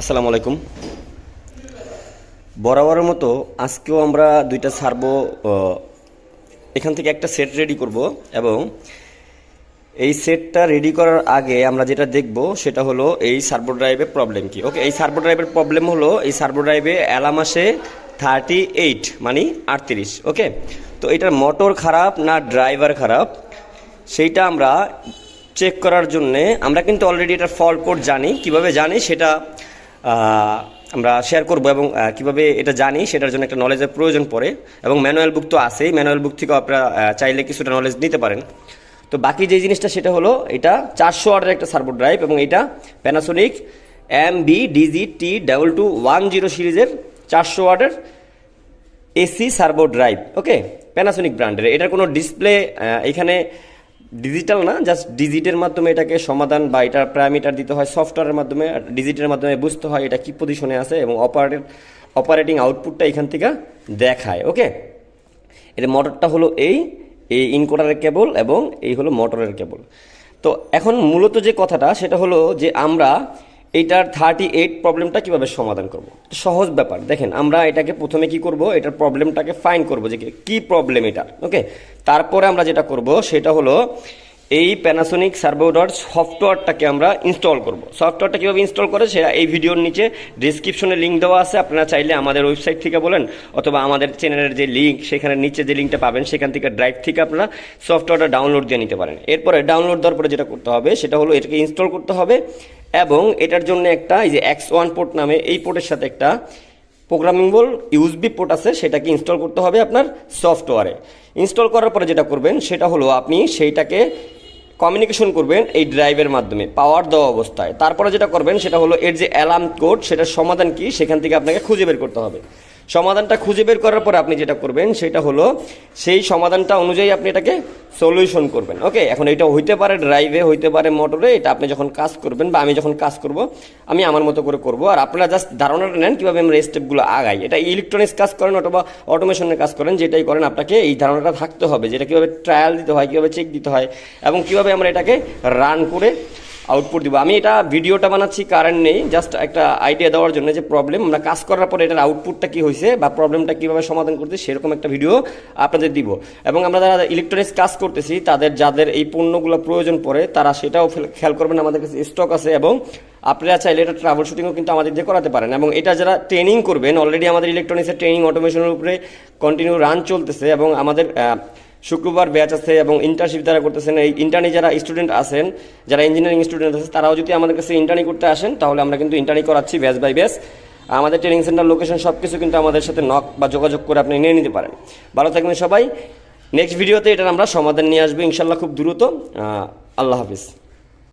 আসসালামু আলাইকুম। বরাবরের মতো আজকেও আমরা দুইটা সার্ভো এখান থেকে একটা সেট রেডি করব এবং এই সেটটা রেডি করার আগে আমরা যেটা দেখব সেটা হলো এই সার্ভো ড্রাইভের প্রবলেম কি। ওকে, এই সার্ভো ড্রাইভের প্রবলেম হলো এই সার্ভো ড্রাইভে অ্যালার্ম আসে 38 মানে 38। ওকে, তো এটার মোটর খারাপ না ড্রাইভার খারাপ সেইটা আমরা চেক করার জন্যে আমরা কিন্তু অলরেডি এটার ফল্ট কোড জানি। কিভাবে জানি সেটা আমরা শেয়ার করব এবং কিভাবে এটা জানি সেটার জন্য একটা নলেজের প্রয়োজন পড়ে এবং ম্যানুয়াল বুক তো আছেই, ম্যানুয়াল বুক থেকেও আপনারা চাইলে কিছুটা নলেজ নিতে পারেন। তো বাকি যে জিনিসটা সেটা হলো এটা 400 ওয়াটের একটা সার্ভো ড্রাইভ এবং এটা প্যানাসোনিক MB-DZ-T2210 সিরিজের 400 ওয়াটের এসি সার্ভো ড্রাইভ। ওকে, প্যানাসোনিক ব্র্যান্ডের। এটার কোনো ডিসপ্লে এখানে ডিজিটাল না, জাস্ট ডিজিটের মাধ্যমে এটাকে সমাধান বা এটার প্যারামিটার দিতে হয় সফটওয়্যারের মাধ্যমে, ডিজিটের মাধ্যমে বুঝতে হয় এটা কি পজিশনে আছে এবং অপারেটিং আউটপুটটা এখান থেকে দেখায়। ওকে, এর মোটরটা হলো এই ইনকোডারের কেবল এবং এই হলো মোটরের কেবল। তো এখন মূলত যে কথাটা সেটা হলো যে আমরা এইটার 38 প্রবলেমটা কিভাবে সমাধান করব। সহজ ব্যাপার। দেখেন, আমরা এটাকে প্রথমে কি করব, এটার প্রবলেমটাকে ফাইন্ড করব যে কি প্রবলেম এটা। ওকে, তারপরে আমরা যেটা করব সেটা হলো এই প্যানাসোনিক সার্ভো ডট সফটওয়্যারটাকে আমরা ইনস্টল করব। সফটওয়্যারটা কীভাবে ইনস্টল করে সেটা এই ভিডিওর নিচে ডিসক্রিপশনে লিঙ্ক দেওয়া আছে। আপনারা চাইলে আমাদের ওয়েবসাইট থেকে বলেন অথবা আমাদের চ্যানেলের যে লিঙ্ক সেখানে নিচে যে লিঙ্কটা পাবেন সেখান থেকে ড্রাইভ থেকে আপনারা সফটওয়্যারটা ডাউনলোড দিয়ে নিতে পারেন। এরপরে ডাউনলোড দেওয়ার পরে যেটা করতে হবে সেটা হলো এটাকে ইনস্টল করতে হবে এবং এটার জন্য একটা এই যে X1 পোর্ট নামে এই পোর্টের সাথে একটা প্রোগ্রামিংবল ইউএসবি পোর্ট আছে, সেটাকে ইনস্টল করতে হবে আপনার সফটওয়্যারে। ইনস্টল করার পরে যেটা করবেন সেটা হলো আপনি সেইটাকে কমিউনিকেশন করবেন এই ড্রাইভের মাধ্যমে পাওয়ার দেওয়া অবস্থায়। তারপরে যেটা করবেন সেটা হলো এর যে অ্যালার্ম কোড সেটার সমাধান কি সেখান থেকে আপনাকে খুঁজে বের করতে হবে। সমাধানটা খুঁজে বের করার পরে আপনি যেটা করবেন সেটা হলো সেই সমাধানটা অনুযায়ী আপনি এটাকে সলিউশন করবেন। ওকে, এখন এটা হইতে পারে ড্রাইভে, হইতে পারে মোটরে। এটা আপনি যখন কাজ করবেন বা আমি যখন কাজ করব আমি আমার মতো করে করব, আর আপনারা জাস্ট ধারণাটা নেন কীভাবে আমরা এই স্টেপগুলো আগাই। এটা ইলেকট্রনিক্স কাজ করেন অথবা অটোমেশনের কাজ করেন, যেটাই করেন আপনাকে এই ধারণাটা থাকতে হবে যেটা কীভাবে ট্রায়াল দিতে হয়, কীভাবে চেক দিতে হয় এবং কীভাবে আমরা এটাকে রান করে আউটপুট দিব। আমি এটা ভিডিওটা বানাচ্ছি কারেন্ট নেই, জাস্ট একটা আইডিয়া দেওয়ার জন্য যে প্রবলেম আমরা কাজ করার পরে এটার আউটপুটটা কী হয়েছে বা প্রবলেমটা কীভাবে সমাধান করতে সেরকম একটা ভিডিও আপনাদের দিব। এবং আমরা যারা ইলেকট্রনিক্স কাজ করতেছি যাদের এই পণ্যগুলো প্রয়োজন পড়ে তারা সেটাও খেয়াল করবেন, আমাদের কাছে স্টক আছে এবং আপনারা চাইলে এটা ট্রাভেল শুটিংও কিন্তু আমাদের দিয়ে করাতে পারেন। এবং এটা যারা ট্রেনিং করবেন, অলরেডি আমাদের ইলেকট্রনিক্সের ট্রেনিং অটোমেশনের উপরে কন্টিনিউ রান চলতেছে এবং আমাদের শুক্রবার ব্যাচ আছে এবং ইন্টার্নশিপ যারা করতেছেন, এই ইন্টার্নি যারা স্টুডেন্ট আছেন, যারা ইঞ্জিনিয়ারিং স্টুডেন্ট আছে তারাও যদি আমাদের কাছে ইন্টার্নি করতে আসেন তাহলে আমরা কিন্তু ইন্টার্নি করাচ্ছি ব্যাচ বাই ব্যাচ। আমাদের ট্রেনিং সেন্টার লোকেশন সব কিছু কিন্তু আমাদের সাথে নক বা যোগাযোগ করে আপনি নিয়ে নিতে পারেন। ভালো থাকবেন সবাই। নেক্সট ভিডিওতে এটার আমরা সমাধান নিয়ে আসবো ইনশাল্লাহ খুব দ্রুত। আল্লাহ হাফিজ।